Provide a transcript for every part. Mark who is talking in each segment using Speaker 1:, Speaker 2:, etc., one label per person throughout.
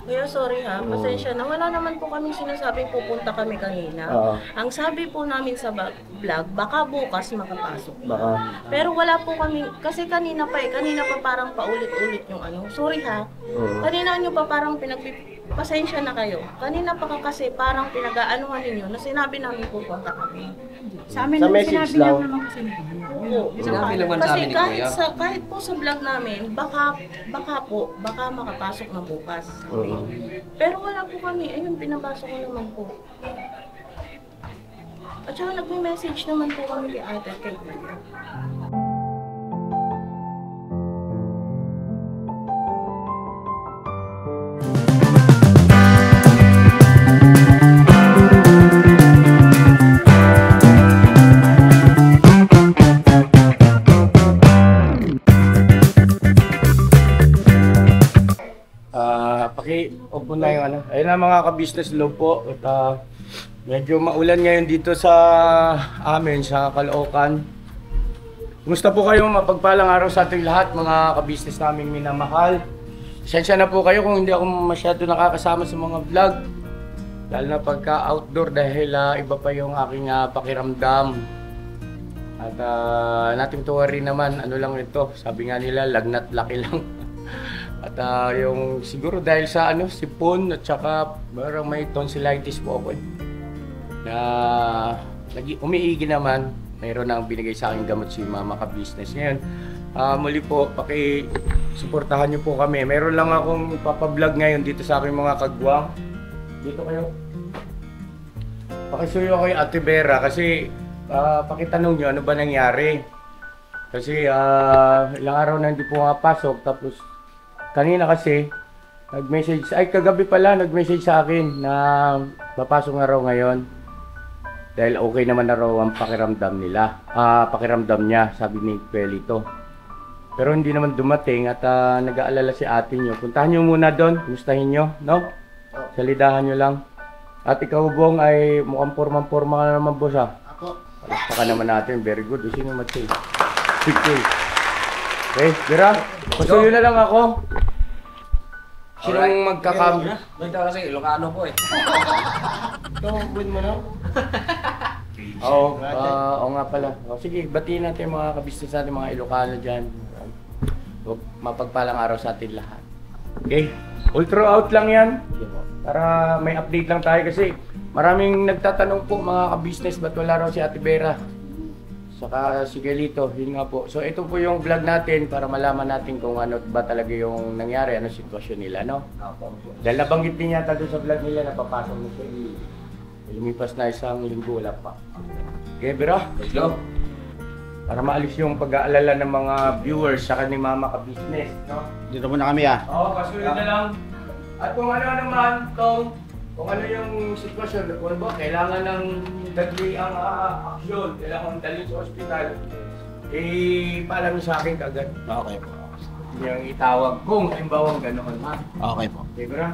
Speaker 1: Kuya, sorry ha, pasensya na. Wala naman po kami sinasabing pupunta kami kanina. Ang sabi po namin sa vlog, baka bukas makapasok.
Speaker 2: Baka.
Speaker 1: Pero wala po kami, kasi kanina pa parang paulit-ulit yung ano. Sorry ha, kanina nyo pa parang pasensya na kayo. Kanina pa kasi parang pinag-aanuhan ninyo na sinabi namin pupunta kami.
Speaker 3: Sa amin,
Speaker 2: Sa message
Speaker 3: sinabi
Speaker 2: lang.
Speaker 3: lang naman kasi nito.
Speaker 4: Sinabi naman sa amin ni Kuya.
Speaker 1: Kahit po sa vlog namin, baka makapasok na bukas. Pero wala po kami, ayun, pinabasa ko naman po. At saka nagme-message naman po kami kay ate kay Kuya.
Speaker 2: Paki-open na yung ano. Ayun na mga ka-business love po. At medyo maulan ngayon dito sa amin, sa Caloocan. Kumusta po kayo? Mapagpalang araw sa ating lahat, mga ka-business naming minamahal. Pasensya na po kayo kung hindi ako masyado nakakasama sa mga vlog. Lalo na pagka outdoor dahil iba pa yung aking pakiramdam. At nating tuwa rin naman, ano lang ito, sabi nga nila, lagnat laki lang. At yung siguro dahil sa ano, sipon at saka parang may tonsillitis po ako. Na umiigi naman, mayroon na binigay sa akin gamot si Mama Ka-Business. Ngayon, muli po, paki-suportahan niyo po kami. Mayroon lang akong papablog ngayon dito sa aking mga kagwang. Dito kayo. Pakisuyo kay Ate Vera kasi pakitanong niyo ano ba nangyari. Kasi ilang araw na hindi po mapasok tapos kanina kasi nag-message, kagabi pala nag-message sa akin na papasok na raw ngayon. Dahil okay naman na raw ang pakiramdam nila. Pakiramdam niya, sabi ni Pelito. Pero hindi naman dumating at nag-aalala si ate niyo. Puntahan niyo muna doon, kumustahin niyo, no? Salidahan niyo lang. At ikaw, Bong, ay mukhang porma-porma ka naman, boss, ha?
Speaker 5: Ako.
Speaker 2: Palakpakan naman natin, very good. Sino matay? Okay. Okay, Vera, pasuyo na lang ako. Sinong magkakambyo?
Speaker 4: Ito kasi Ilocano po eh.
Speaker 2: Ito, buwin mo na. Oo, oo nga pala. Sige, batiin natin mga kabisnes natin, mga Ilocano dyan. Mapagpalang araw sa atin lahat. Okay? Ultra out lang yan. Para may update lang tayo kasi maraming nagtatanong po mga kabisnes ba't wala raw si Ate Vera. Saka si Gelito, yun nga po. So ito po yung vlog natin para malaman natin kung ano ba talaga yung nangyari, ano sitwasyon nila, no? Dahil nabanggit din yata doon sa vlog nila na papasok mo siya. Lumipas na isang linggo, wala pa. Okay, bro?
Speaker 4: Let's go.
Speaker 2: Para maalis yung pag-aalala ng mga viewers saka ni Mama Ka-Business, no?
Speaker 5: Dito muna kami ah.
Speaker 2: Oo, pasulit na lang. At kung ano naman, kung ano yung sitwasyon, kung ba kailangan ng dagli ang aksyon, kailangan dalhin sa ospital, paalam niyo sa akin kagad.
Speaker 5: Okay po.
Speaker 2: Yung itawag kung halimbawa gano'n, ha?
Speaker 5: Okay po.
Speaker 2: Okay, bro?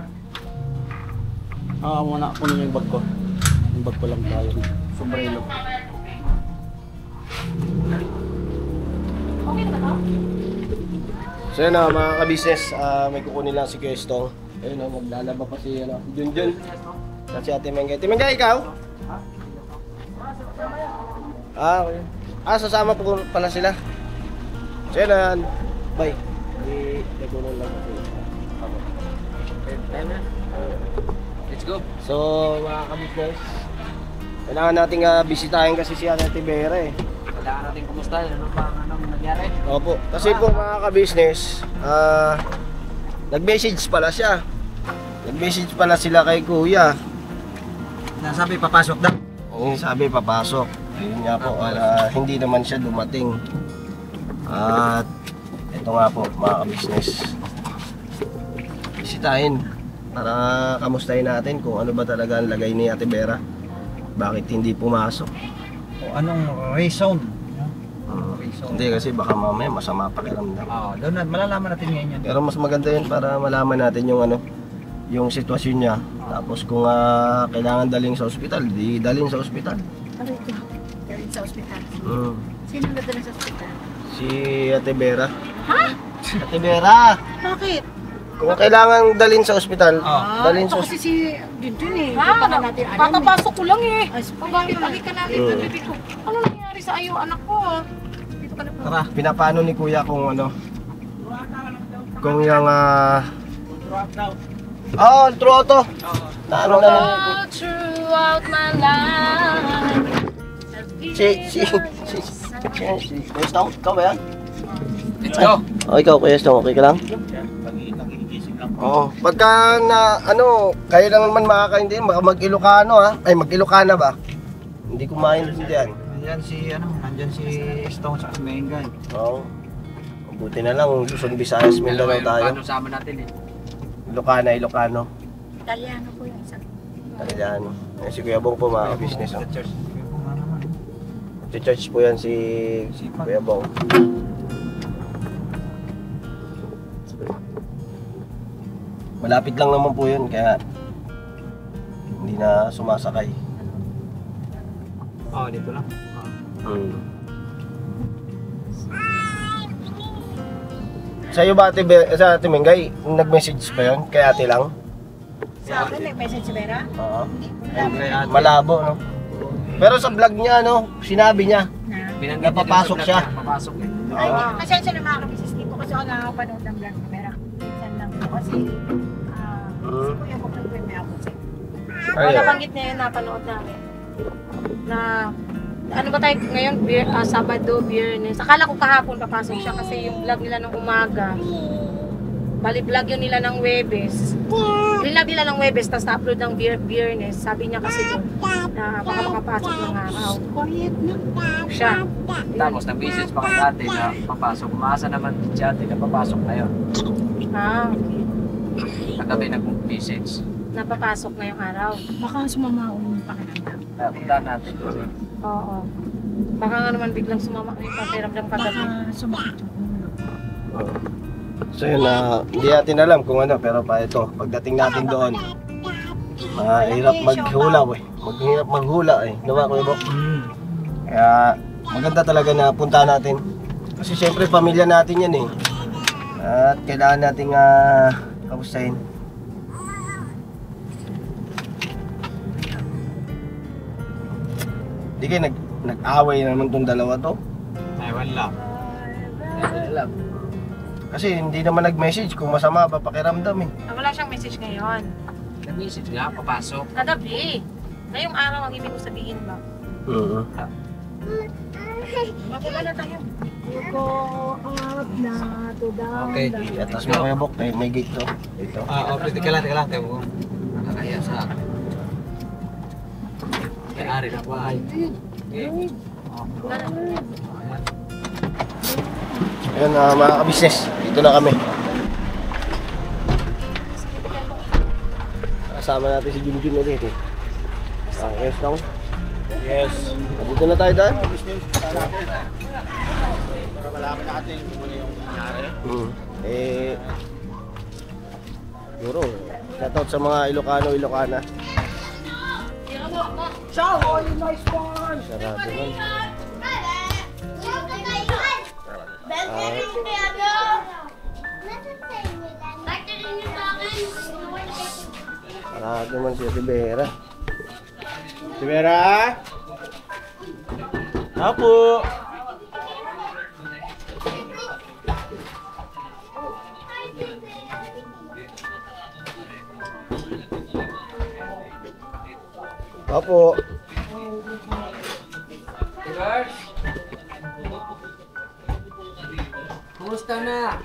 Speaker 5: Muna kunin yung bag ko. Yung bag ko lang tayo. Sombrero. So yun mga ka-business, may kukunin lang si Kwestong. Ayun o, maglalaba pa si Junjun. At si Ate Mengay. Ate Mengay, ikaw? Okay. Sasama po pala sila. So yun, bye. Ikunin lang ako.
Speaker 4: Let's go.
Speaker 5: So mga ka-business, kailangan nating bisitahin kasi si Ate Vera eh.
Speaker 4: Kailangan natin kumusta. Ano ba anong nangyari?
Speaker 5: Opo. Kasi po mga ka-business, nag-message pala siya. Nag-message pala sila kay Kuya.
Speaker 4: Nasabi papasok daw.
Speaker 5: Oo. Sabi papasok. Ayun nga po, hindi naman siya dumating. At ito nga po mga ka-business. Bisitahin para kamustahin natin kung ano ba talaga ang lagay ni Ate Vera. Bakit hindi pumasok?
Speaker 6: O anong reason?
Speaker 5: Hindi kasi baka mamaya masama pakiramdam.
Speaker 6: Doon na malalaman natin ngayon yan.
Speaker 5: Pero mas maganda yun para malaman natin yung ano, yung sitwasyon niya. Tapos kung kailangan daling sa ospital, di dalhin sa ospital.
Speaker 3: Aray ko. Galing sa ospital. Sino nadala sa ospital?
Speaker 5: Si Ate Vera.
Speaker 3: Ha?
Speaker 5: Ate Vera!
Speaker 3: Bakit?
Speaker 5: Kung kailangan dalhin sa ospital, dalhin sa
Speaker 3: Ito kasi si Junjun eh. Hindi
Speaker 1: Ha?
Speaker 3: pa na natin alam.
Speaker 1: Kakapasok ko lang eh.
Speaker 3: Ay,
Speaker 1: Pagkakit ka namin, sabi ko, ano nangyari sa iyo, anak ko? Dito ka na po.
Speaker 6: Tara.
Speaker 5: Pinapaano ni kuya kung ano? Kung yung true auto. Na ano na.
Speaker 1: All throughout my life.
Speaker 5: Si Kuya Stong, ikaw ba yan?
Speaker 4: Let's go.
Speaker 5: Ikaw Kuya Stong, okay ka lang? Oo. Pagka na, kayo lang naman makakaintindi, mag-Ilocano ha? Ay, mag-Ilocana ba? Hindi ko maintindihan.
Speaker 6: Nandyan si Stone sa Mengay.
Speaker 5: Oo. Buti na lang, Luzon, Visayas, Mindanao tayo.
Speaker 4: Paano sama natin eh.
Speaker 5: Ilocano.
Speaker 3: Italiano po yung isang.
Speaker 5: Talagang, si Kuya Bong po mga business. Oh. Church po yan si Kuya Bong. Malapit lang naman po yun, kaya hindi na sumasakay.
Speaker 6: Dito lang.
Speaker 5: Sa iyo ba, sa Ate Mengay, nag-message ba yun? Kay ate lang?
Speaker 3: Sa akin, nag-message si Vera.
Speaker 5: Oo. Malabo, no? Pero sa vlog niya, sinabi niya,
Speaker 3: Na.
Speaker 5: Napapasok siya.
Speaker 4: Papasok eh.
Speaker 3: Ay, pasensya na mga kabisis. Hindi ko kasi ako nakakapanood ng vlog ni Vera. Minsan lang po kasi si Kuya Bok nag may ako siya.
Speaker 1: O, nabanggit niya yun, napanood namin. Na, ano ba tayo ngayon? Sabado, Biyernes. Akala ko kahapon papasok siya kasi yung vlog nila ng umaga. Bali vlog yun nila ng Webes. Vlog nila ng Webes, tapos na-upload ng Biyernes. Sabi niya kasi doon na baka makapasok ng araw. Siya.
Speaker 4: Tapos nag-message pa kay ate na papasok. Umaasa naman si ate na papasok na yun.
Speaker 1: Okay.
Speaker 4: Kagabi nag-message.
Speaker 1: Napapasok na yung araw.
Speaker 3: Baka sumama yung pakiramdam.
Speaker 4: Kaya punta natin.
Speaker 1: Oo. Baka nga naman biglang sumama yung pakiramdam kagabi.
Speaker 3: Baka sumakit yung ulo.
Speaker 5: So yun, hindi natin alam kung ano, pero pa ito, pagdating natin doon, hirap maghula eh. Maghirap maghula eh. Nawa ko Bok. Kaya maganda talaga na punta natin. Kasi syempre pamilya natin yan eh. At kailangan nating kamustahin. Di kayo nag-away naman tong dalawa to.
Speaker 6: Ay, wala.
Speaker 4: Alam.
Speaker 5: Kasi hindi naman nag-message kung masama pa pakiramdam eh.
Speaker 1: Wala siyang message ngayon.
Speaker 4: Nag-message nga, papasok.
Speaker 1: Kagabi. Ngayong araw ang ibig ko sabihin ba? Makuha na tayo.
Speaker 3: You go up na to down.
Speaker 6: Okay.
Speaker 5: At tapos mo Kuya Bok, may gate to. Ito.
Speaker 6: Teka lang. Tayo mo. Nakakaya sa akin. Kaya ari na bahay.
Speaker 5: Ayun mga ka-business, dito na kami. Kasama natin si Junjun ulit eh. Yes lang.
Speaker 2: Yes.
Speaker 5: Dito na tayo daan.
Speaker 2: Para malaman natin kung ano yung nangyari.
Speaker 5: Siguro, shoutout sa mga Ilocano, Ilocana.
Speaker 2: Ciao! Nice one!
Speaker 5: Sarado man. Sarado man si Rivera.
Speaker 2: Rivera! Apo!
Speaker 5: Apo!
Speaker 4: Kumusta na?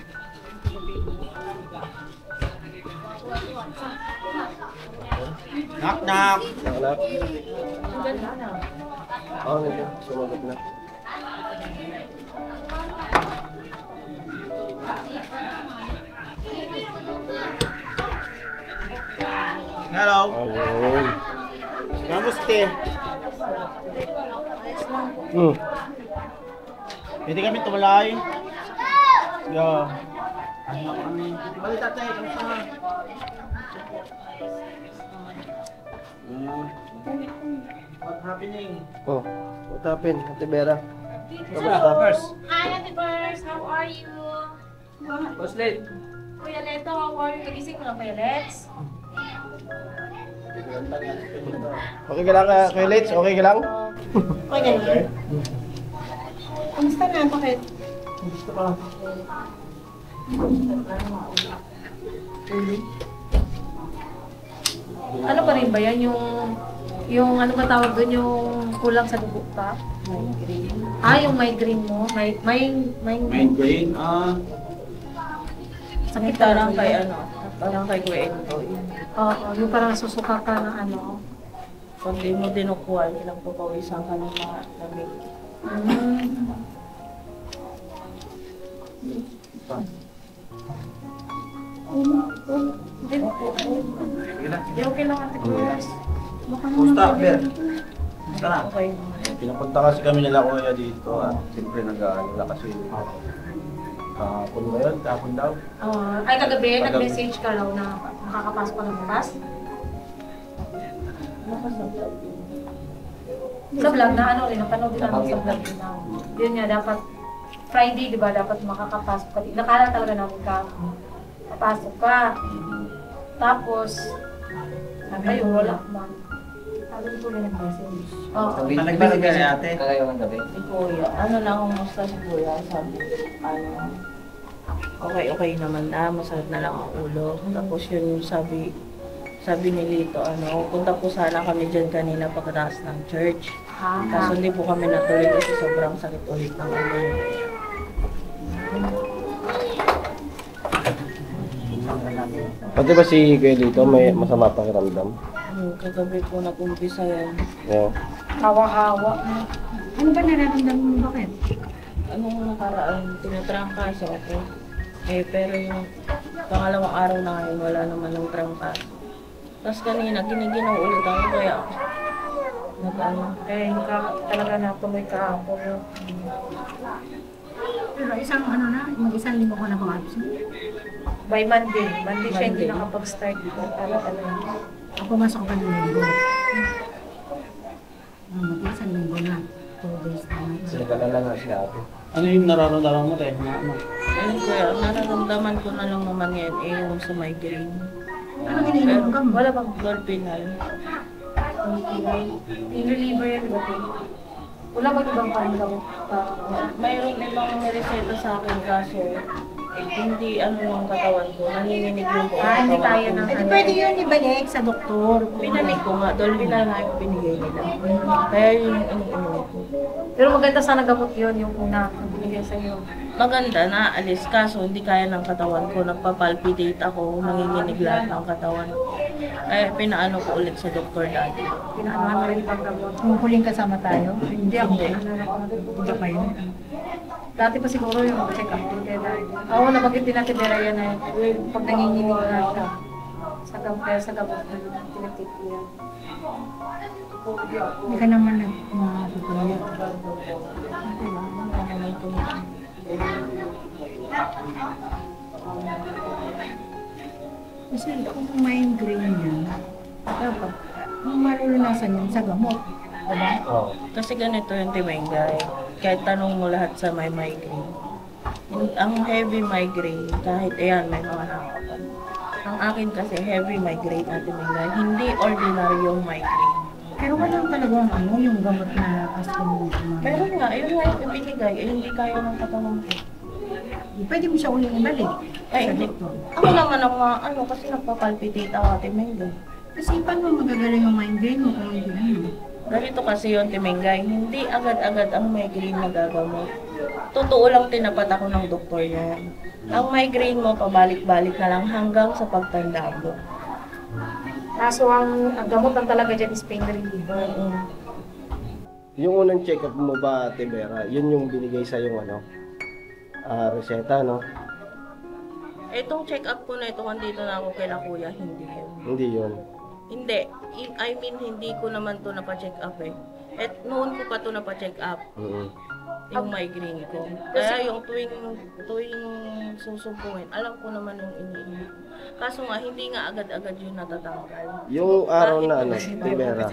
Speaker 2: Knock knock!
Speaker 5: Anak. Oo, nandiyan. Sumagot na.
Speaker 2: Hello!
Speaker 5: Ayun.
Speaker 2: Kamusta? Pwede kami tumalay. Yo. Balik tatay, kamusta na? What's happening?
Speaker 5: Oh, what happened, Ate Vera?
Speaker 4: Kamusta? First.
Speaker 1: Hi, Ate Bers. How are you?
Speaker 4: Boss Late.
Speaker 3: Kuya Leto, how are you? Nagising mo na, Kuya Let's?
Speaker 5: Okay ka lang, Kuya Let's? Okay ka lang?
Speaker 3: Okay, ganun. Kamusta na? Bakit? Ano pa rin ba yan? Yung ano ba tawag doon? Yung kulang sa dugo pa? Migraine. Yung migraine mo?
Speaker 6: Migraine,
Speaker 3: Sakit
Speaker 1: Parang
Speaker 3: talaga
Speaker 1: kay
Speaker 3: yun.
Speaker 1: parang kay Kuya Ento.
Speaker 3: Oo, yung parang nasusuka ka ng ano.
Speaker 1: Pag di mo dinukuhan, pinagpapawisan ka ng mga lamig.
Speaker 3: Hindi okay lang ate Kuya. Baka
Speaker 6: Kumusta, Ber? Kumusta na?
Speaker 1: Okay.
Speaker 5: Pinapunta kasi kami nila kuya dito at siyempre nag-ano na kasi kahapon ba yun? Kahapon daw?
Speaker 3: Ay, kagabi, nag-message ka raw na makakapasok ka ng bukas? Sa vlog na ano rin, napanood din namin sa vlog din na. Yun nga, dapat Friday, di ba, dapat makakapasok ka. Nakala talaga namin ka, papasok ka. Tapos, ayun, wala ba? Sabi ko rin ng message. Oo.
Speaker 6: Nag-visit ka ni ate?
Speaker 4: Kagayong gabi.
Speaker 1: Si Kuya, ano lang, kumusta si Kuya? Sabi, okay naman na, masakit na lang ang ulo. Tapos yun yung sabi ni Lito, punta po sana kami dyan kanina pagkatapos ng church. Kaso hindi po kami natuloy kasi sobrang sakit ulit ng ulo.
Speaker 5: Pati ba si Kuya dito may masama pakiramdam?
Speaker 1: Kagabi po nag-umpisa yan.
Speaker 5: Yeah.
Speaker 3: Hawa-hawa. Ano ba nararamdaman mo? Bakit?
Speaker 1: Anong nakaraan, tinatrangkaso ako. Pero yung pangalawang araw na ngayon, wala naman ng trangkaso. Tapos kanina, giniginaw ulit ako, kaya
Speaker 3: Talaga natuloy ka ako. Pero isang ano na, mag-isang linggo ko na bang absent? By Monday. Monday siya hindi nakapag-start. Ako masok ka ng linggo. Mag-isang linggo na. 2 days na.
Speaker 5: Sinagalala na si ate.
Speaker 6: Ano yung nararamdaman mo tayo?
Speaker 1: ayun kuya, nararamdaman ko na lang naman yan, yung sa migraine.
Speaker 3: Anong iniinom ka mo?
Speaker 1: Wala bang Dolpinal?
Speaker 3: In-reliever yan ba? Wala ba ibang panggamot pa?
Speaker 1: Mayroong ibang nireseta sa akin kaso hindi yung katawan ko, nanginginig yung buong
Speaker 3: Hindi
Speaker 1: katawan
Speaker 3: kaya
Speaker 1: ko.
Speaker 3: ng ano. Pwede yun ibalik sa doktor.
Speaker 1: Pinanig ko nga, Dolpinal nga yung binigay nila. Kaya yun yung iniinom ko.
Speaker 3: Pero maganda sana gamot yun, yung una, ang binigay sa'yo.
Speaker 1: Maganda na, alis kaso hindi kaya ng katawan ko. Nagpapalpitate ako, nanginginig lahat ng katawan. Kaya pinaano ko ulit sa doktor dati.
Speaker 3: Pinaanuhan mo rin pang gamot. Nung huling kasama tayo? Hindi ako. Iba pa yun. Dati pa siguro yung check up din kaya dahil. Oo, nabanggit din natin Bera yan na pag nanginginig na siya. Sa gamot na tinatip niya. Hindi ka naman nagpapalaya. Kasi kung migraine yan, dapat malulunasan yan sa gamot. Diba?
Speaker 5: Oo.
Speaker 1: Kasi ganito yung Timengay. Kahit tanong mo lahat sa may migraine. Ang heavy migraine, kahit ayan, may mga nakakapal. Ang akin kasi heavy migraine at Timengay, hindi ordinaryong migraine.
Speaker 3: Pero wala talagang yung gamot na aspirin mo.
Speaker 1: Meron nga, yun nga yung ibinigay, hindi kaya ng katawan ko.
Speaker 3: Pwede mo siya uling ibalik.
Speaker 1: Ay, hindi. Ako naman ang kasi nagpapalpitate ako at Timengay.
Speaker 3: Kasi paano magagaling ang migraine mo kung hindi ano?
Speaker 1: Ganito kasi yung Timengay, hindi agad-agad ang migraine na gagamot. Totoo lang tinapat ako ng doktor niya. Ang migraine mo, pabalik-balik na lang hanggang sa pagtanda mo.
Speaker 3: Kaso ang gamot lang talaga dyan is pain reliever.
Speaker 5: Yung unang check-up mo ba, Ate Vera, yun yung binigay sa yung reseta, no?
Speaker 1: Itong check-up ko na ito, kung dito na ako kay Kuya, hindi yun.
Speaker 5: Hindi yun.
Speaker 1: Hindi. I mean, hindi ko naman to napa-check up eh. At noon ko pa to napa-check up, yung migraine ko. Kaya yung tuwing susubuhin, alam ko naman yung iniinom. Kaso nga, hindi nga agad-agad yung natatanggal.
Speaker 5: Yung araw na
Speaker 1: Kahit
Speaker 5: Ate Vera,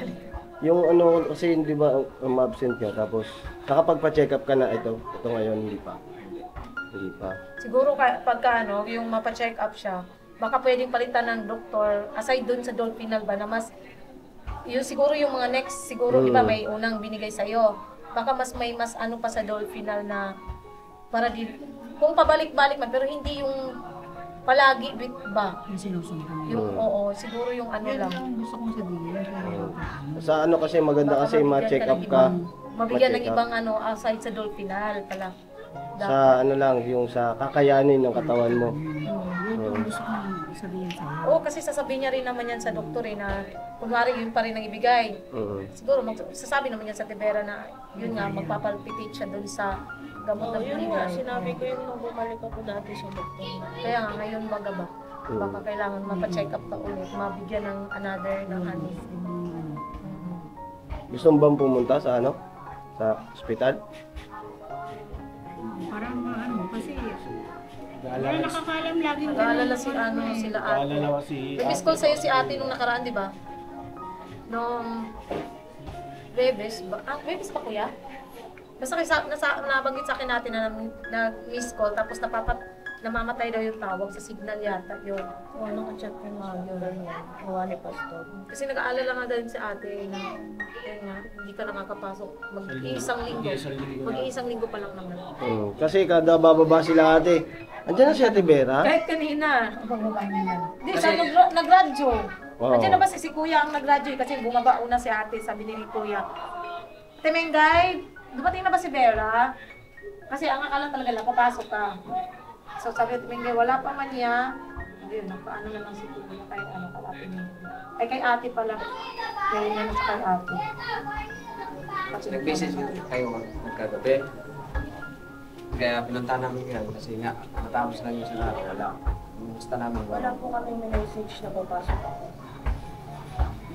Speaker 5: yung kasi hindi ba absent ka, tapos nakapagpa-check up ka na ito ngayon, hindi pa. Hindi pa.
Speaker 3: Siguro pagka ano, yung mapa-check up siya, baka pwedeng palitan ng doktor, aside dun sa Dolphinal ba, na mas, yung siguro yung mga next, siguro iba may unang binigay sa'yo. Baka may mas ano pa sa Dolphinal na, para di, kung pabalik-balik man, pero hindi yung palagi ba?
Speaker 7: Yung sinusundan.
Speaker 3: Yung, oo, siguro yung ano lang.
Speaker 7: Yung gusto kong sabihin.
Speaker 5: Sa ano kasi maganda kasi ma-check up ka.
Speaker 3: Mabigyan ng
Speaker 5: Ma-check up.
Speaker 3: ibang ano, aside sa Dolphinal pala.
Speaker 5: Sa ano lang, yung sa kakayanin ng katawan mo.
Speaker 7: Yun yung gusto kong sabihin sa'yo.
Speaker 3: Oo, kasi sasabihin niya rin naman yan sa doktor na kunwari yun pa rin ang ibigay. Siguro sasabi naman yan sa Tibera na yun nga, magpapalpitate siya dun sa gamot na
Speaker 1: Yun nga,
Speaker 3: binigay.
Speaker 1: sinabi ko yun nung bumalik ako dati sa doktor.
Speaker 3: Kaya nga ngayon magaba. Baka kailangan mapacheck up ka ulit, mabigyan ng another ng honey.
Speaker 5: Gusto mo bang pumunta sa ano? Sa ospital?
Speaker 7: Parang ano, kasi
Speaker 2: Naalala,
Speaker 7: nakakalam lagi
Speaker 3: Nag-aalala si ano, sila ate.
Speaker 2: naalala ko si
Speaker 3: May call sa'yo si ate nung nakaraan, di ba? Nung Bebes ba? Ah, Bebes ba kuya? Basta nabanggit sa akin natin na miss call, tapos namamatay daw yung tawag sa signal yata yun.
Speaker 1: Oo, nakachat ko nga yun. Gawa ni Pastor.
Speaker 3: Kasi nag-aalala nga din si ate na ayun nga, hindi ka nakakapasok. Mag-iisang linggo. Mag-iisang linggo pa lang naman.
Speaker 5: Kasi kada bababa sila ate. Andiyan na si Ate Vera?
Speaker 3: Kahit kanina.
Speaker 7: pagbabae nila.
Speaker 3: Hindi, siya nag-radyo.
Speaker 5: Oo.
Speaker 3: Nandiyan na ba si kuya ang nag-radyo kasi bumaba una si ate, sabi ni kuya. Ate Mengay, dumating na ba si Vera? Kasi ang akala talaga lang, papasok ka. So sabi ni Mengay, wala pa man niya. Ayun, nagpaano na lang si kuya kay ano, kay ate Mengay. Ay, kay ate pala. Kaya yan sa kay ate.
Speaker 4: Nag-message kayo magkagabi. Kaya pinunta namin yan kasi nga matapos lang yung sinabi. Wala. Gusto namin
Speaker 1: Wala po kami message na papasok ako.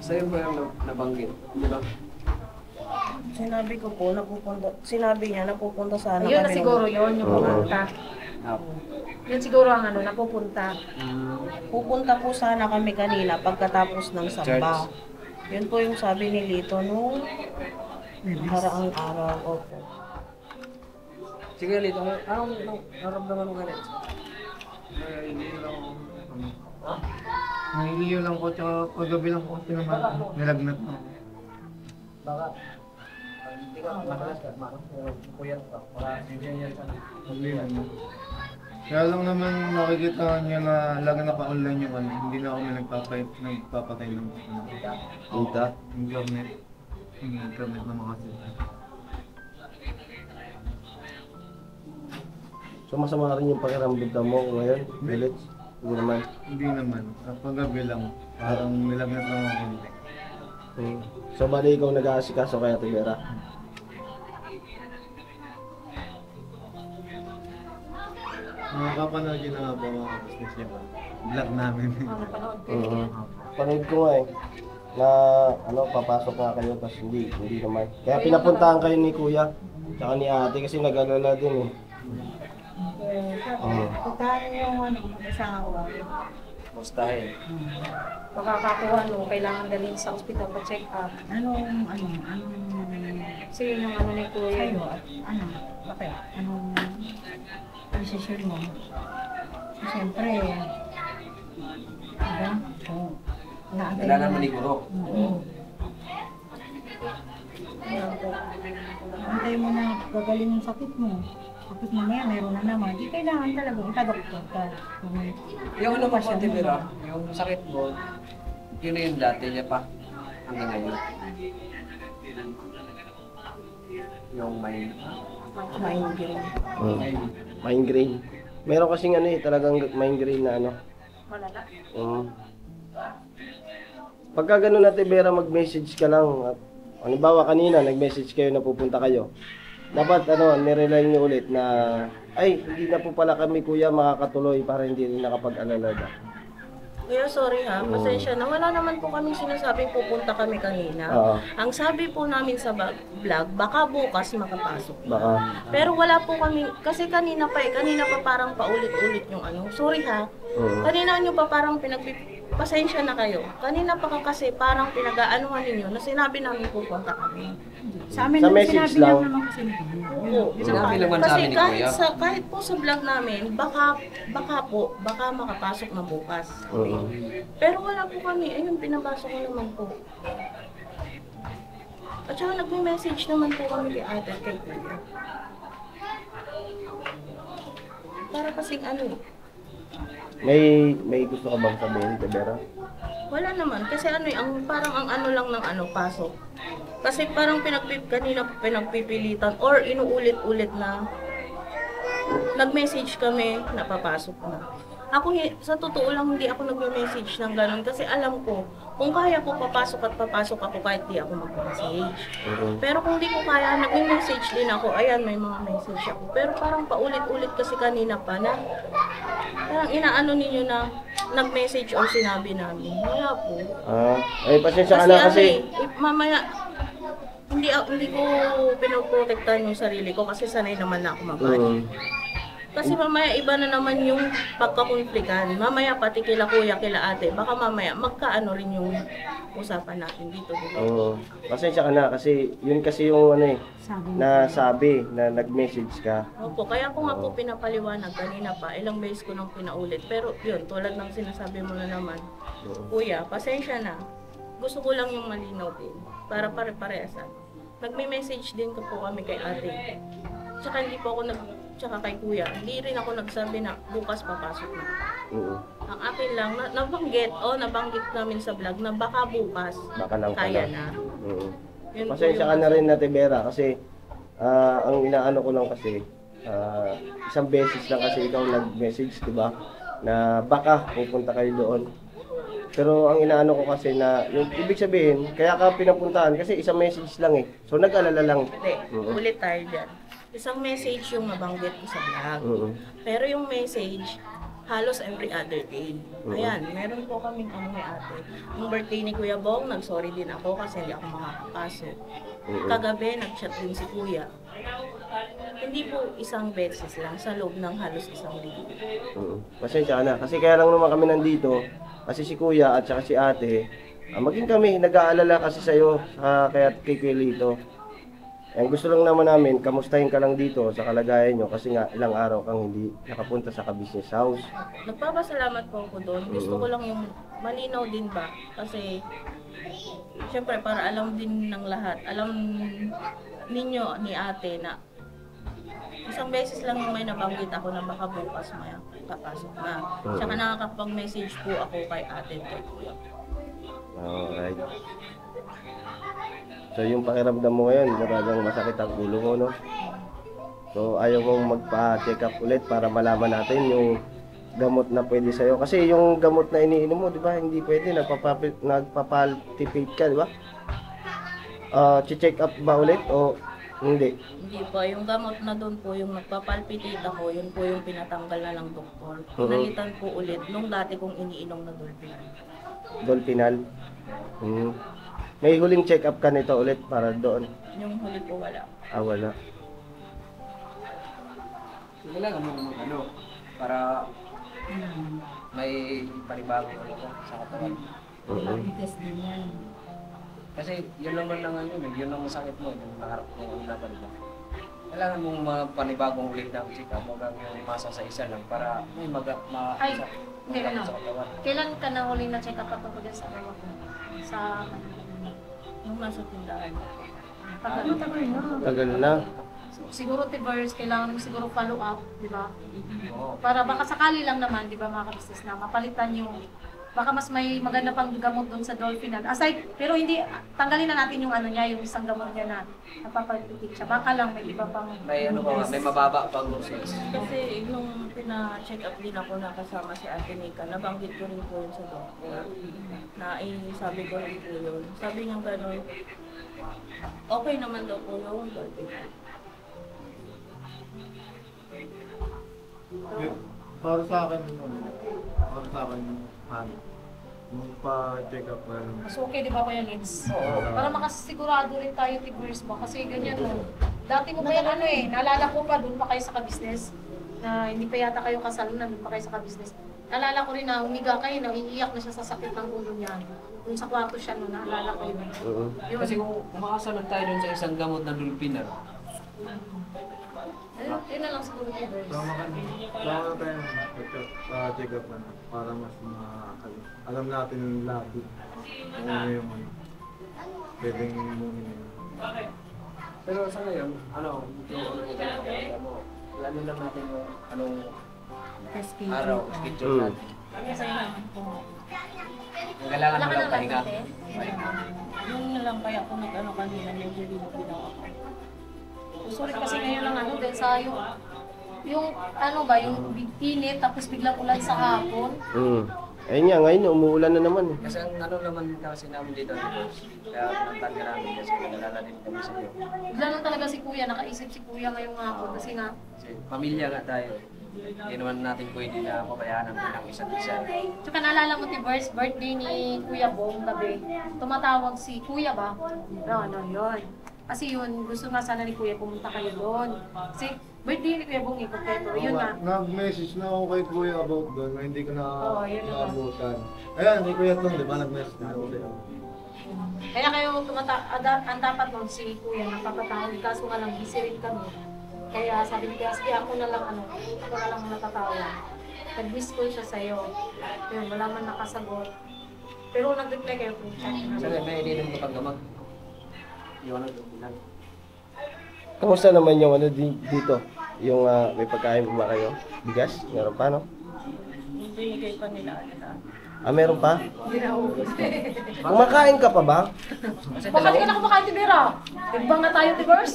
Speaker 4: Sa'yo po yung nabanggit, di ba?
Speaker 1: Sinabi ko po, sinabi niya, napupunta sana
Speaker 3: Ayun na
Speaker 1: kami
Speaker 3: siguro yun, yung pupunta. Yun siguro ang ano, napupunta.
Speaker 1: Pupunta po sana kami kanina pagkatapos ng samba. Yun po yung sabi ni Lito nung nakaraang araw. Opo.
Speaker 4: Sige, Lito, anong naramdaman mo ganit?
Speaker 8: Nahiliyo lang po, tsaka kagabi lang po nilagnat na.
Speaker 4: Baka, hindi ka makalas ka, puyat ka, para sinyan ka na.
Speaker 8: Kaya lang naman makikita niya na lagi naka-online yung ano, hindi na kami nagpapatay ng
Speaker 5: Dita?
Speaker 8: internet. Yung internet na makasita.
Speaker 5: So masama rin yung pakiramdam mo ngayon, Village? Hindi naman.
Speaker 8: Hindi naman, kagabi lang, parang nilagnat lang ako konti.
Speaker 5: So bali ikaw nag-aasikaso kay Ate Vera?
Speaker 8: Nakakapanood yun na nga po mga business niya. Vlog namin.
Speaker 5: Panood ko nga eh. Na ano, papasok nga kayo tapos hindi naman. Kaya pinapuntahan kayo ni Kuya. Tsaka ni Ate kasi nag-alala din eh.
Speaker 7: Pagkaan yung ano, mag-asawa.
Speaker 4: Mustahin.
Speaker 3: Makakakuha no, kailangan dalhin sa ospital pa check up.
Speaker 7: Anong
Speaker 3: So yun yung ano ni kuya.
Speaker 7: sa'yo at ano, bakit? Anong decision mo? Siyempre, diba? So, naantay
Speaker 4: Kailangan
Speaker 7: mo.
Speaker 4: maniguro.
Speaker 7: Antay mo na gagaling yung sakit mo. Tapos mamaya meron na naman. Di kailangan talaga ika-doktor ka.
Speaker 4: Yung ano mo, Ate Vera, yung sakit mo, yun na yung dati niya pa hanggang ngayon. Yung may...
Speaker 5: Migraine. Meron kasing ano eh, talagang migraine na ano.
Speaker 3: Malala.
Speaker 5: Pagka gano'n Ate Vera, mag-message ka lang. At, halimbawa kanina, nag-message kayo na pupunta kayo. Dapat ano, nirelay nyo ulit na ay, hindi na po pala kami kuya makakatuloy para hindi rin nakapag-alala ba.
Speaker 1: Kuya, sorry ha, pasensya na. Wala naman po kami sinasabing pupunta kami kanina.
Speaker 5: Oo.
Speaker 1: Ang sabi po namin sa vlog, baka bukas makapasok.
Speaker 5: Baka.
Speaker 1: Pero wala po kami, kasi kanina pa parang paulit-ulit yung ano. Sorry ha. Kanina nyo pa parang pasensya na kayo. Kanina pa kasi parang pinag-aanuhan ninyo na sinabi namin pupunta kami.
Speaker 7: Sa amin
Speaker 5: Sa
Speaker 7: naman
Speaker 5: message
Speaker 7: sinabi lang
Speaker 5: lang.
Speaker 7: naman kasi nito.
Speaker 1: Oo.
Speaker 4: Sinabi naman sa
Speaker 1: Kasi
Speaker 4: amin ni Kuya.
Speaker 1: kahit po sa vlog namin, baka makapasok na bukas.
Speaker 5: Oo.
Speaker 1: Pero wala po kami. Ayun, pinabasa ko naman po. At saka nagme-message naman po kami kay ate kay Kuya. Para kasing ano,
Speaker 5: May gusto ka bang sabihin, Tibera?
Speaker 1: wala naman. Kasi ano parang ang ano lang ng ano, pasok. Kasi parang kanina pinagpipilitan or inuulit-ulit na nag-message kami, napapasok na. Ako, sa totoo lang, hindi ako nag-message ng ganun kasi alam ko, kung kaya ko papasok ako kahit di ako mag-message. Pero kung di ko kaya, nag-message din ako. Ayan, may mga message ako. Pero parang paulit-ulit kasi kanina pa na parang inaano ninyo na nag-message or sinabi namin. Wala po.
Speaker 5: Pasensya ka na kasi...
Speaker 1: Mamaya, hindi ko pinoprotektahan yung sarili ko kasi sanay naman na ako mag-body. Kasi mamaya iba na naman yung pagkakonflikan. Mamaya pati kila kuya, kila ate, baka mamaya magkaano rin yung usapan natin dito.
Speaker 5: Oo. Pasensya ka na kasi yun kasi yung nasabi na nag-message ka.
Speaker 1: Opo, kaya ko nga po pinapaliwanag kanina pa, ilang beses ko nang pinaulit. Pero yun, tulad ng sinasabi mo na naman, kuya, pasensya na. Gusto ko lang yung malinaw din, para pare-parehasan. Nagme-message din ko po kami kay ate. Tsaka hindi po ako tsaka kay kuya, hindi rin ako nagsabi na bukas papasok na. Ang akin lang, nabanggit namin sa vlog na baka bukas,
Speaker 5: Baka lang
Speaker 1: kaya
Speaker 5: pala.
Speaker 1: na. Yun po
Speaker 5: Pasensya
Speaker 1: yung
Speaker 5: ka na rin na Tibera kasi ang inaano ko lang kasi isang beses lang kasi ikaw nag-message, di ba? Na baka pupunta kayo doon. Pero ang inaano ko kasi na yung ibig sabihin, kaya ka pinapuntahan kasi isang message lang eh. So nag-alala lang.
Speaker 1: Hindi, ulit tayo dyan. Isang message yung nabanggit ko sa vlog. Pero yung message, halos every other day. Ayan, meron po kaming may ate. Yung birthday ni Kuya Bong, nag-sorry din ako kasi hindi ako makakapasok. Kagabi, nag-chat din si Kuya. Hindi po isang beses lang, sa loob ng halos isang linggo.
Speaker 5: Pasensya ka na kasi kaya lang naman kami nandito kasi si Kuya at saka si ate maging kami nag-aalala kasi sa'yo kaya kay Kuya Lito. Ang gusto lang naman namin, kamustahin ka lang dito sa kalagayan nyo kasi nga ilang araw kang hindi nakapunta sa ka-business house.
Speaker 1: Nagpapasalamat po ako doon. Gusto ko lang yung malinaw din ba? Kasi, syempre, para alam din ng lahat. Alam ninyo ni ate na isang beses lang yung may nabanggit ako na baka bukas may kapasok na. Tsaka nakakapag-message po ako kay ate kay kuya.
Speaker 5: Alright. So yung pakiramdam mo ngayon, talagang masakit ang ulo mo, no? So ayaw mong magpa-check up ulit para malaman natin yung gamot na pwede sa'yo. Kasi yung gamot na iniinom mo, di ba, hindi pwede, nagpapalpipate ka, di ba? Check up ba ulit o hindi?
Speaker 1: Hindi po, yung gamot na doon po, yung nagpapalpitate ako, yun po yung pinatanggal na ng doktor. Pinalitan po ulit nung dati kong iniinom na Dolphinal.
Speaker 5: Dolphinal? May huling check up ka nito ulit para doon?
Speaker 1: Yung huli po wala.
Speaker 5: Wala.
Speaker 4: Kailangan mo para may panibago sa katawan.
Speaker 7: Test din yan.
Speaker 4: Kasi yun naman lang yun ang sakit mo, yung naharap mo ang laban mo. Kailangan mong panibagong ulit na check up, huwag yung masa sa isa lang para may
Speaker 3: Ay, hindi
Speaker 4: sa katawan.
Speaker 3: Kailan ka na huli na check up ako dyan sa awa ko? Sa...
Speaker 1: Nung nasa tindahan.
Speaker 5: Tagal na.
Speaker 3: Siguro Tivers, kailangan mo siguro follow up, di ba? Para baka sakali lang naman, di ba mga ka-business na mapalitan yung baka mas may maganda pang gamot doon sa Dolphinal. Aside, pero hindi, tanggalin na natin yung ano niya, yung isang gamot niya na napapalitik siya. Baka lang may iba pang...
Speaker 4: May may mababa pang doses.
Speaker 1: Kasi nung pina-check up din ako na kasama si Ate Nika, nabanggit ko rin po yun sa doktor. Na sabi ko rin po yun. Sabi niya gano'n, okay naman daw po yung Dolphinal.
Speaker 8: Para sa akin, nung pa-check up na
Speaker 3: Mas okay, di ba Kuya Lids? Para makasigurado rin tayo Tivers mo. Kasi ganyan mo. Dati mo pa yan naalala ko pa, doon pa kayo sa ka-business. Na hindi pa yata kayo kasal na, doon pa kayo sa ka-business. Naalala ko rin na umiga kayo, naiiyak na siya sa sakit ng ulo niya. Kung sa kwarto siya, no, naalala ko yun. Yun.
Speaker 4: Kasi kung kumakasalan tayo dun sa isang gamot na dulpinar,
Speaker 3: Yun na lang siguro yung verse.
Speaker 8: Tama tayo check up para mas alam natin lahat. Ano yung pwedeng
Speaker 4: pero sa ngayon, plano lang natin yung anong araw, schedule natin. Kailangan mo lang pahinga.
Speaker 1: Yung na lang kaya ako nag-ano kanina, medyo binaw ako.
Speaker 3: Sorry kasi ngayon lang ano, dahil sa yung ano ba, yung init, tapos biglang ulan sa hapon.
Speaker 5: Ayun nga, ngayon umuulan na naman eh.
Speaker 4: Kasi ang ano naman kasi namin dito, kaya pinantan ka namin kasi nalala din kami sa iyo.
Speaker 3: Bigla lang talaga si Kuya, nakaisip si Kuya ngayong hapon kasi nga,
Speaker 4: Kasi pamilya nga tayo. Hindi naman natin pwede na pabayaan ang pinang isa't isa.
Speaker 3: tsaka naalala mo birthday ni Kuya Bong gabi, tumatawag si Kuya ba? Ano yun. Kasi yun, gusto nga sana ni Kuya pumunta kayo doon. Kasi birthday ni Kuya Bong pero yun nga.
Speaker 8: Nag-message na ako kay Kuya about doon na hindi ko na
Speaker 3: yun na.
Speaker 8: naabutan. Ayan, ni Kuya Tong, di ba nag-message na ako sa'yo?
Speaker 3: Kaya kayo ang dapat nun si Kuya napapatawag, kaso nga lang busy rin kami. Kaya sabi ni Kuya, sige ako na lang natatawag. Nag-miss call siya sa'yo. Yun, wala man nakasagot. Pero nag-reply kayo kung chat na.
Speaker 4: Kasi may ininom ko pag gamag. Yung ano doon lang.
Speaker 5: Kamusta naman yung ano dito? Yung may pagkain pa ba kayo? Bigas? Meron pa, no?
Speaker 1: Binigay pa nila agad.
Speaker 5: Meron pa? Kumakain ka pa ba?
Speaker 3: Baka di ka na kumakain, Tibera. Nagbang na tayo, Tibers.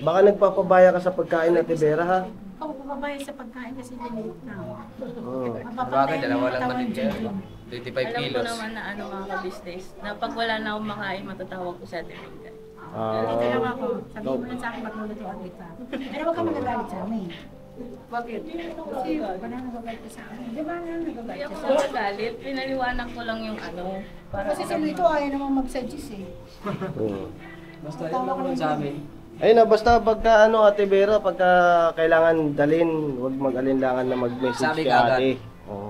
Speaker 5: Baka nagpapabaya ka sa pagkain na Tibera, ha?
Speaker 7: Ako bumabaya sa pagkain kasi dinilit na.
Speaker 4: Bagay, dalawa lang man din siya. 25
Speaker 1: Alam ko
Speaker 4: kilos.
Speaker 1: naman na ano mga ka-business, na pag wala na akong makain, matatawag ko sa atin.
Speaker 7: Dito lang ako. Sabi mo lang sa akin maglulutuan kita. Pero huwag ka magagalit sa amin.
Speaker 3: Bakit?
Speaker 7: Kasi wala nagagalit ka sa amin. Di ba na
Speaker 1: Hindi
Speaker 7: nagagalit
Speaker 1: ako
Speaker 7: ka sa amin?
Speaker 1: magagalit, pinaliwanag ko lang yung ano. Para
Speaker 7: Kasi si Luito ayaw naman mag-suggest eh.
Speaker 4: Basta yun lang naman sa amin.
Speaker 5: Ayun na, basta pagka Ate Vera, pagka kailangan dalhin, huwag mag-alinlangan na mag-message
Speaker 4: Sabi
Speaker 5: kay
Speaker 4: ka agad.
Speaker 5: ate. Oo.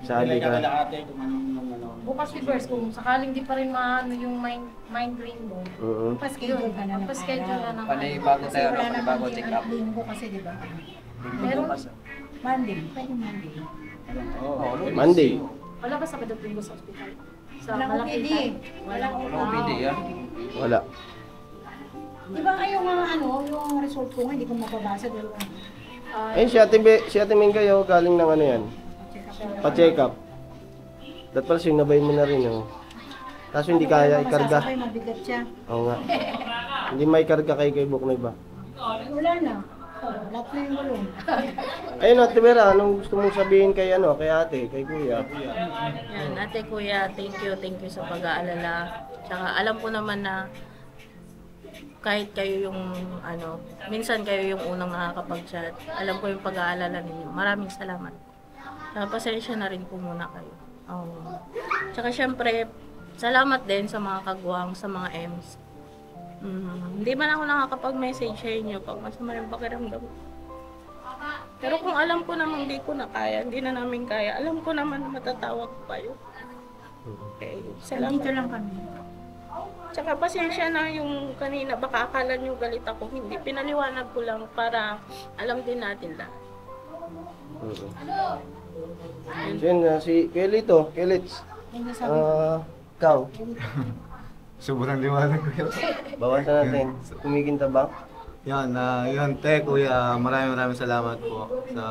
Speaker 5: Sabi ka.
Speaker 3: Bukas, Tibers, kung sakaling di pa rin maano yung mind drain mo.
Speaker 7: Pa-schedule ka na ng
Speaker 3: Pa-schedule na ng
Speaker 4: Panibago tayo,
Speaker 7: Wala
Speaker 4: panibago
Speaker 7: naman
Speaker 4: check up.
Speaker 7: linggo kasi di ba?
Speaker 3: Meron?
Speaker 7: Monday. Pwede Monday.
Speaker 5: Monday.
Speaker 3: Wala ba Sabado Linggo sa ospital? Sa
Speaker 7: Wala ko
Speaker 3: Malaki
Speaker 7: pwede eh. Wala ko
Speaker 4: Ano, pwede yan?
Speaker 5: Wala.
Speaker 7: Di ba yung mga yung result ko nga, hindi ko mababasa dahil
Speaker 5: Ayun, si Ate Ming kayo, galing ng ano yan? Pa-check up. Dapat pala sinabay mo na rin, oh. Kaso hindi kaya ikarga.
Speaker 7: Masasabay, mabigat siya.
Speaker 5: Oo nga. Hindi may karga kay Buknoy ba?
Speaker 7: Wala na. Lahat na yung gulong.
Speaker 5: Ayun, Ate Vera, anong gusto mong sabihin kay kay ate, kay kuya?
Speaker 1: Yan, ate kuya, thank you sa pag-aalala. Tsaka alam ko naman na kahit kayo yung minsan kayo yung unang nakakapag-chat. Alam ko yung pag-aalala ninyo. Maraming salamat. Tsaka pasensya na rin po muna kayo. Tsaka syempre, salamat din sa mga kagwang, sa mga M's. Hindi man ako nakakapag-message sa inyo pag masama rin pakiramdam. Pero kung alam ko naman hindi ko na kaya, hindi na namin kaya, alam ko naman na matatawag ko kayo. Okay, salamat.
Speaker 7: Dito lang kami.
Speaker 1: Tsaka pasensya na yung kanina, baka akala nyo galit ako. Hindi, pinaliwanag ko lang para alam din natin lahat.
Speaker 5: Yun, si Kelito, Kelits. Ikaw,
Speaker 8: Sobrang liwanag ko yun.
Speaker 5: bawasan natin. Kumikinta ba?
Speaker 8: Yan, yun, kuya, maraming salamat po sa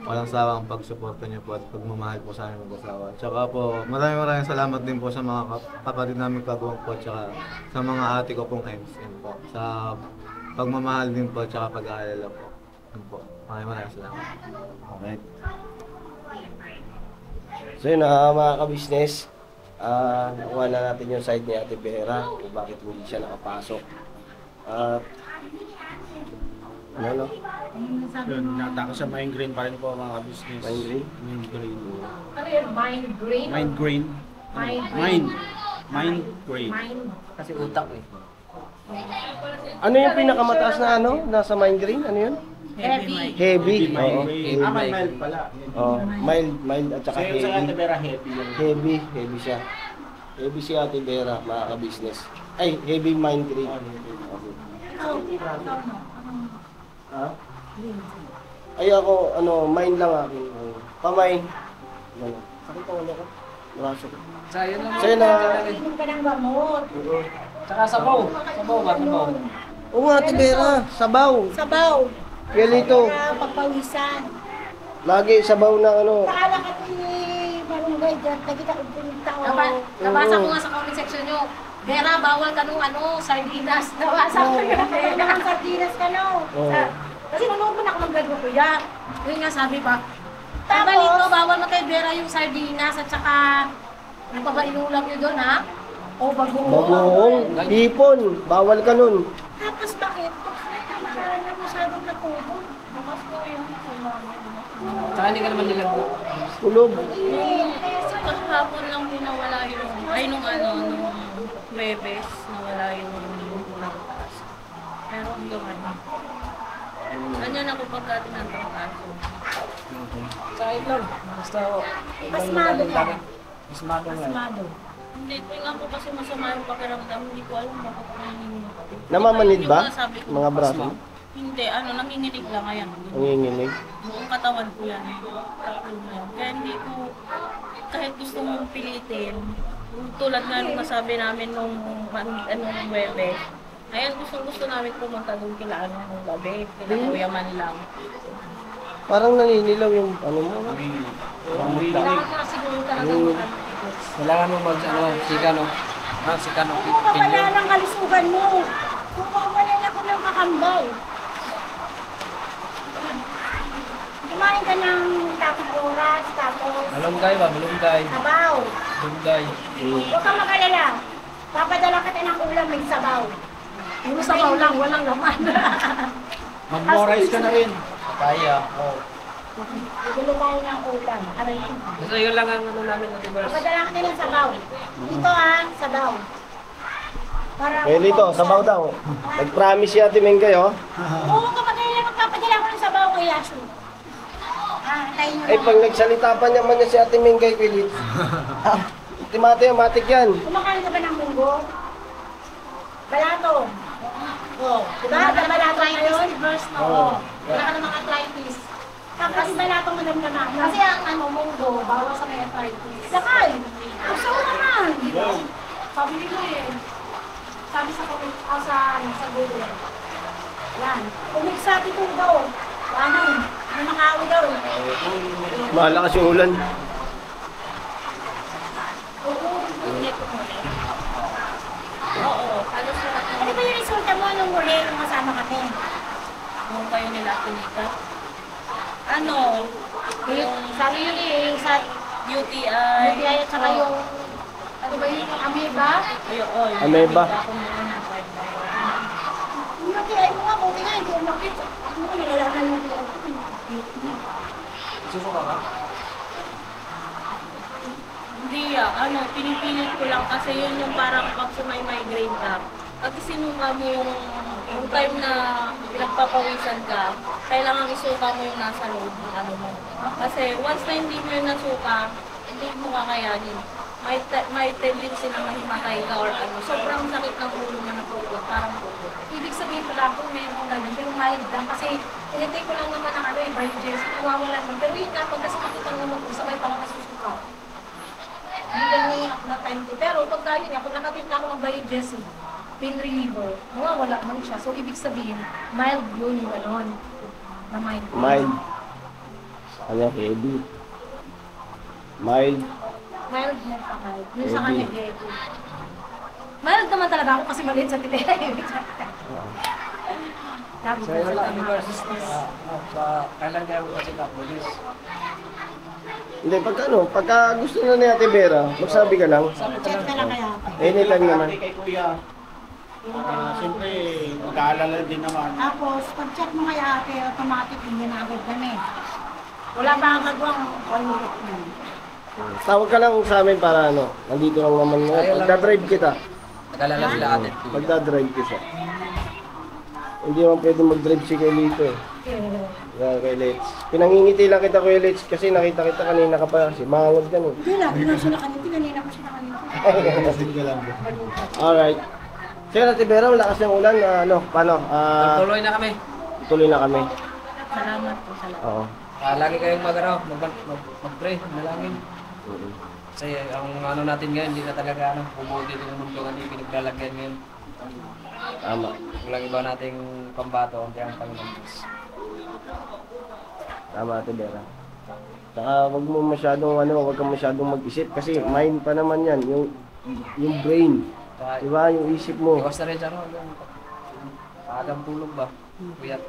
Speaker 8: walang sawang pagsuporta niyo po at pagmamahal po sa aming mag-asawa. Tsaka po, maraming salamat din po sa mga kapatid namin kagawang po at saka sa mga ate ko pong M's yun po. Sa pagmamahal din po at saka pag-aalala po. Yun po. Maraming salamat.
Speaker 5: Alright. So yun, mga ka-business, nakuha na natin yung side ni Ate Vera kung bakit hindi siya nakapasok. At ano?
Speaker 6: Yun, natako sa migraine pa rin po mga business.
Speaker 5: Migraine?
Speaker 6: Migraine.
Speaker 3: Ano yun? Migraine?
Speaker 6: Migraine. Migraine.
Speaker 4: Kasi utak eh.
Speaker 5: Ano yung pinakamataas na nasa migraine? Ano yun?
Speaker 1: Heavy mic.
Speaker 5: Heavy. Oo.
Speaker 6: Mild pala.
Speaker 5: Oh, mild at saka
Speaker 6: Sa'yo sa
Speaker 5: heavy.
Speaker 6: Ate Vera, heavy yun.
Speaker 5: Heavy siya. Heavy si Ate Vera, mga ka-business. Ay, heavy mind grade. Ha? Ay ako, mind lang akin. Pamay. Sakit ang ko. Braso ko.
Speaker 4: Sa'yo lang.
Speaker 5: Sa'yo na.
Speaker 7: Inom ka ng gamot.
Speaker 4: Tsaka sabaw. Sabaw ba? Sabaw.
Speaker 5: Oo nga, Ate Vera. Sabaw.
Speaker 7: Sabaw.
Speaker 5: Galito.
Speaker 7: Para pagpawisan.
Speaker 5: Lagi sabaw na
Speaker 7: Kala ka ni Barangay dyan, nakita ko pinita ko.
Speaker 3: Nabasa ko nga sa comment section nyo, Vera, bawal ka nung sardinas. Nabasa ko yun.
Speaker 7: Kaya naman sardinas ka no.
Speaker 5: Oo.
Speaker 3: Kasi nanood pa na ako ng vlog ko kuya. Yun nga sabi pa,
Speaker 7: Tapos?
Speaker 3: Balito, bawal mo kay Vera yung sardinas at saka ano pa ba inulam nyo doon ha? O bagoong.
Speaker 5: Bagoong. Hipon. Bawal ka nun.
Speaker 7: Tapos bakit? Nakakaroon na masyadong nakubo. Bukas ko yung
Speaker 4: Tsaka hindi ka naman nilago.
Speaker 5: Kulob.
Speaker 1: Kasi kahapon lang pinawala yung, ay nung Webes, nawala yung nagpas. Pero yung ganyan ako pagka tinatangkaso.
Speaker 4: Tsaka lang. Basta
Speaker 7: Pasmado ka.
Speaker 4: Pasmado nga.
Speaker 7: Pasmado.
Speaker 1: Hindi, tingnan ko kasi masama yung pakiramdam, hindi ko alam bakit ako nanginginig.
Speaker 5: Namamanid ba?
Speaker 1: Yung sabi ko,
Speaker 5: Mga braso?
Speaker 1: Hindi, nanginginig lang ngayon.
Speaker 5: Nanginginig.
Speaker 1: Buong katawan ko yan. Tatlo na yan. Kaya hindi ko, kahit gusto mong pilitin, tulad nga nung nasabi namin nung Webes, ayan, gusto namin pumunta doon kila nung gabi, kila Kuya Man lang.
Speaker 5: Parang naninilaw yung mo.
Speaker 3: Kailangan ko na siguro talaga
Speaker 4: Kailangan mo sika no? Sika no?
Speaker 7: Kung mapapala ng kalisugan mo. Kung mapapala ako ng kakambal. Kumain ka ng tapos oras, tapos
Speaker 4: Malunggay ba? Malunggay.
Speaker 7: sabaw.
Speaker 4: Malunggay.
Speaker 7: Huwag kang mag-alala. Papadala kita ng ulam, may sabaw.
Speaker 3: Puro sabaw lang, walang laman.
Speaker 6: Mag-memorize ka na rin.
Speaker 4: Kaya. Oh.
Speaker 7: Bibili tayo ng ulam. Aray ko.
Speaker 4: Basta yun lang ang namin na diba?
Speaker 7: Papadala kita ng sabaw. Ito sabaw. Para
Speaker 5: Dito, sabaw daw. Nag-promise si Ate Mengay, oh.
Speaker 7: Oo, kapag kailan magpapadala ko ng sabaw kay Yasu. Tayo nyo
Speaker 5: Ay, pag nagsalita pa naman niya si Ate Mengay, Pilit. Matik yan.
Speaker 7: Kumakain ka ba ng munggo? Balato. Oo. Diba? Balato ngayon? Oo.
Speaker 3: Wala ka ng mga arthritis.
Speaker 7: Tapos balato mo lang naman.
Speaker 3: Kasi ang munggo, bawal sa may arthritis.
Speaker 7: Lakay. Gusto ko naman.
Speaker 3: Sabi nila sabi sa comment, sa Google.
Speaker 7: Yan. Umiksa ito daw. May makaawi daw.
Speaker 5: Malakas yung ulan.
Speaker 1: Oo, halos lahat
Speaker 7: Ano ba yung resulta mo nung huli nung kasama kami?
Speaker 1: ng kayo nila Kunika. Yung
Speaker 7: Sabi yun sa
Speaker 1: UTI.
Speaker 7: UTI at saka yung
Speaker 3: Ano ba yung amoeba?
Speaker 1: Ayun,
Speaker 5: Ameba.
Speaker 7: yung UTI mo nga, buti nga, hindi ko makita. Ano ko nilalaman yung UTI?
Speaker 4: Susuka ka?
Speaker 1: Hindi pinipilit ko lang kasi yun yung parang pag may migraine ka. Pag sinuka mo yung time na pinagpapawisan ka, kailangan isuka mo yung nasa loob ng mo. Kasi once na hindi mo yung nasuka, hindi mo kakayanin. May tendency na mahimatay ka or sobrang sakit ng ulo na napupot, parang pupot.
Speaker 3: Ibig sabihin pala kung meron ganun, pero mild lang. Kasi tinitake ko lang naman ang Biogen, nawawala naman. Pero yun nga, pagka sumakit naman ko, sabay parang nasusuka. Hindi ganun na time ko. Pero pag dahil nga, pag nakatip na ako ng Biogen, pain reliever, nawawala man siya. So ibig sabihin, mild yun yung gano'n. Na mild.
Speaker 5: Mild. Ano, heavy. Mild.
Speaker 3: Mild mo pa mild. Yung sa kanya, heavy. Mild naman talaga ako kasi maliit sa titera. Tapos
Speaker 4: Sa'yo
Speaker 3: sa
Speaker 4: lang,
Speaker 3: mga
Speaker 4: Universe.
Speaker 3: business.
Speaker 4: Kailan kayo kasi ka-police?
Speaker 5: Hindi, pagka gusto na ni Ate Vera, magsabi ka lang.
Speaker 7: Check na lang kaya.
Speaker 5: Anytime naman.
Speaker 6: Kay Kuya. Siyempre, mag-aalala din naman.
Speaker 7: Tapos, pag-check mo kay ate, automatic hindi na agad kami. Wala pa ang nagawang 1 minute na.
Speaker 5: Tawag ka lang sa amin para nandito lang naman mo. Magdadrive kita.
Speaker 4: Nag-alala sila ate.
Speaker 5: Magdadrive kita. Hindi naman pwede mag-drive si Kelito eh. Yan, Kuya Litz. Pinangingiti lang kita, Kuya Litz, kasi nakita kita kanina ka pa. Si Mangod ka nun.
Speaker 7: Hindi, lagi na sila kanina. Kanina ko sila kanina.
Speaker 5: Alright. Sige, Ate Vera, lakas ng ulan. Paano?
Speaker 4: Tuloy na kami.
Speaker 5: Tuloy na kami.
Speaker 1: Salamat po, salamat.
Speaker 5: Oo.
Speaker 4: Lagi kayong mag-pray, manalangin. Kasi ang ano natin ngayon, hindi na talaga bumuo dito ng mundo nga pinaglalagyan ngayon.
Speaker 5: Tama.
Speaker 4: Walang iba nating pambato, ang tiyang Panginoon Diyos.
Speaker 5: Tama, Ate Vera. Saka wag kang masyadong mag-isip kasi mind pa naman yan, yung brain. Diba, yung isip mo.
Speaker 4: Iwas na rin siya, Paadang tulog ba? Puyat.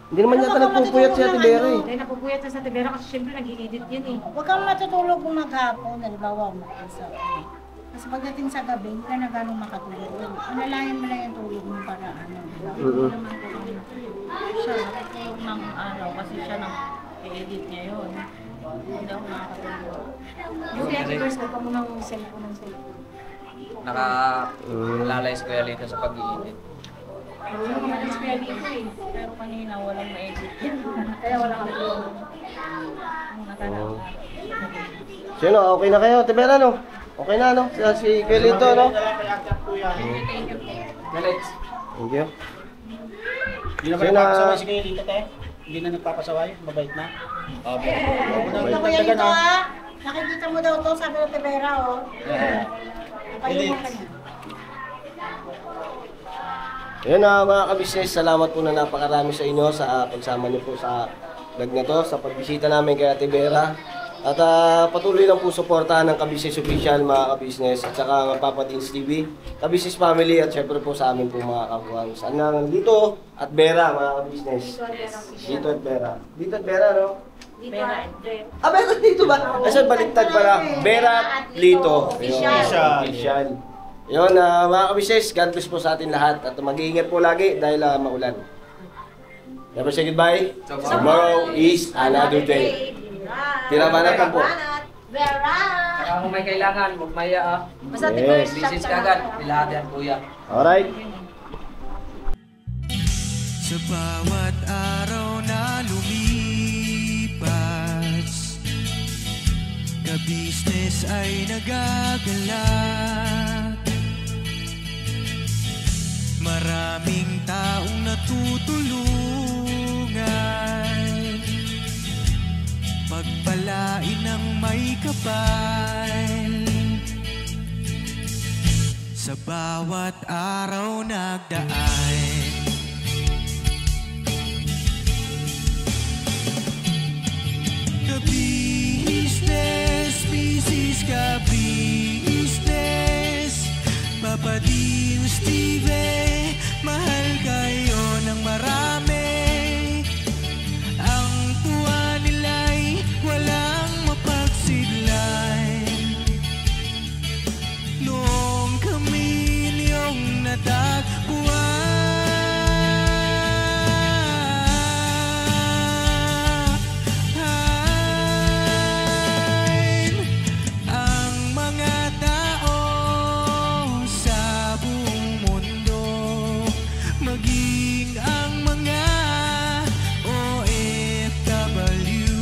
Speaker 5: Hindi naman yata nagpupuyat si Ate Vera eh.
Speaker 3: Dahil napupuyat na sa Tibera kasi syempre nag-i-edit yan eh.
Speaker 7: Huwag kang matutulog kung maghapon, halimbawa mo. Kasi pagdating sa gabi, hindi ka na gano'ng makatulog. Analayan mo lang yung tulog mo para ano.
Speaker 1: Hindi naman po kami siya nakatulog ng araw kasi siya nang i-edit niya yun. Hindi ako nakakatulog.
Speaker 3: Yung kaya Tibers, huwag ka mo ng cellphone.
Speaker 4: Nakalalay si Kuya Lito sa pag-iinit.
Speaker 3: Ano ka madalas kaya dito eh.
Speaker 1: Pero kanina walang ma-edit.
Speaker 3: Kaya wala kang tulog.
Speaker 1: Nakalala.
Speaker 5: Sino, okay na kayo, Ate Vera, no? Okay na, no? Si Kuya Lito, no?
Speaker 4: Alex.
Speaker 5: Thank you.
Speaker 6: Hindi na ba nagpapasaway si Kuya Lito, te? Hindi na nagpapasaway? Mabait na?
Speaker 7: Nakita ko yan ito ha. Nakikita mo daw to, sabi ng Tibera oh. Napayungan ka niya.
Speaker 5: Ayun na mga kabisnes, salamat po na napakarami sa inyo sa pagsama niyo po sa vlog na to, sa pagbisita namin kay Ate Vera. At patuloy lang po suportahan ng Kabisnes Official mga kabisnes at saka ng Papa Deans TV, Kabisnes Family at syempre po sa amin po mga kabuhan. Saan na Lito at Vera mga kabisnes. Lito at Vera. Lito at Vera, no?
Speaker 1: Vera.
Speaker 5: Vera dito ba? Kasi baliktad pala. Vera at Lito. Official. Yun, mga kabisnes, God bless po sa atin lahat at mag-iingat po lagi dahil maulan. Never say goodbye. Tomorrow is another day. Tinabanatan po.
Speaker 7: Vera!
Speaker 4: Saka kung may kailangan, magmaya
Speaker 3: Basta
Speaker 5: Yes.
Speaker 3: Tibers,
Speaker 4: Message ka agad, nilahatihan kuya.
Speaker 5: Alright.
Speaker 9: Sa bawat araw na lumipas, kabisnes ay nagagalak. Maraming taong natutulungan, pagpalain ng may kapal. Sa bawat araw nagdaan, kabisnes, misis kabisnes, Papa Deans TV, mahal kayo ng marami. Ang tuwa nila'y walang mapagsidlan. Noong kami niyong natagpuan, ang mga tao sa buong mundo, maging ang mga OFW,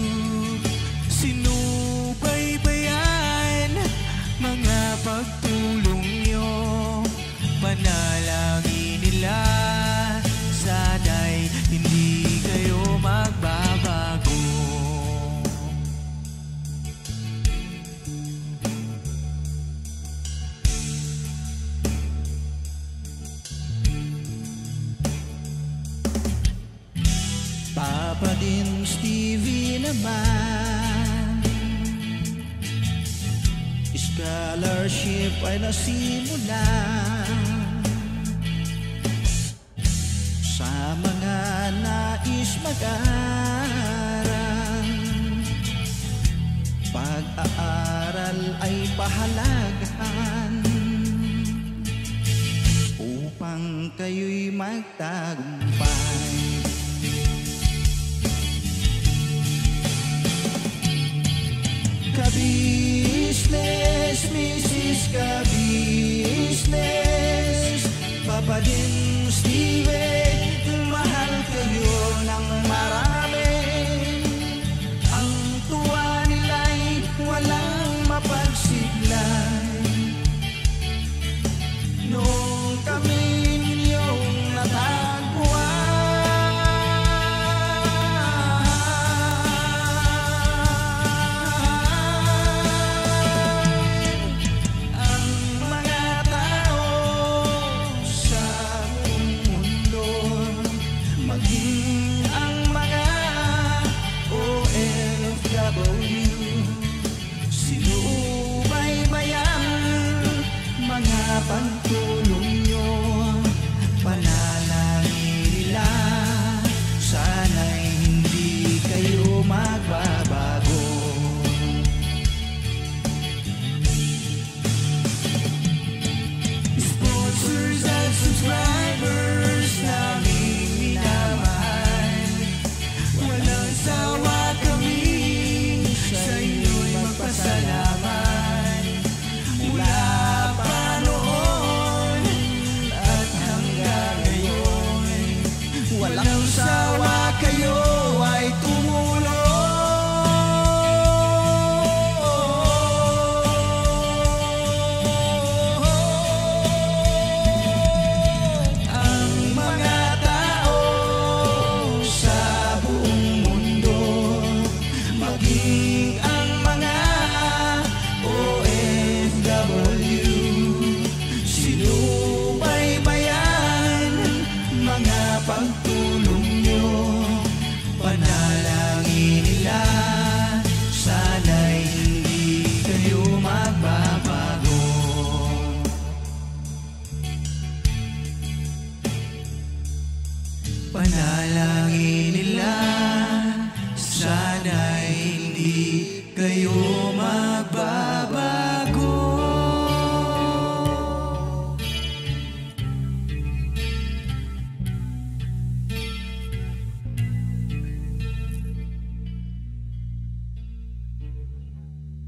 Speaker 9: sinubaybayan mga pagtulong nyo, panalangin nila, sana'y hindi kayo magbabago. Papa Deans TV naman, scholarship ay nasimula sa mga nais mag-aral. Pag-aaral ay pahalagahan upang kayo'y magtagumpay. Kabisnes, misis kabisnes, Papa Deans TV, mahal kayo ng pagtulog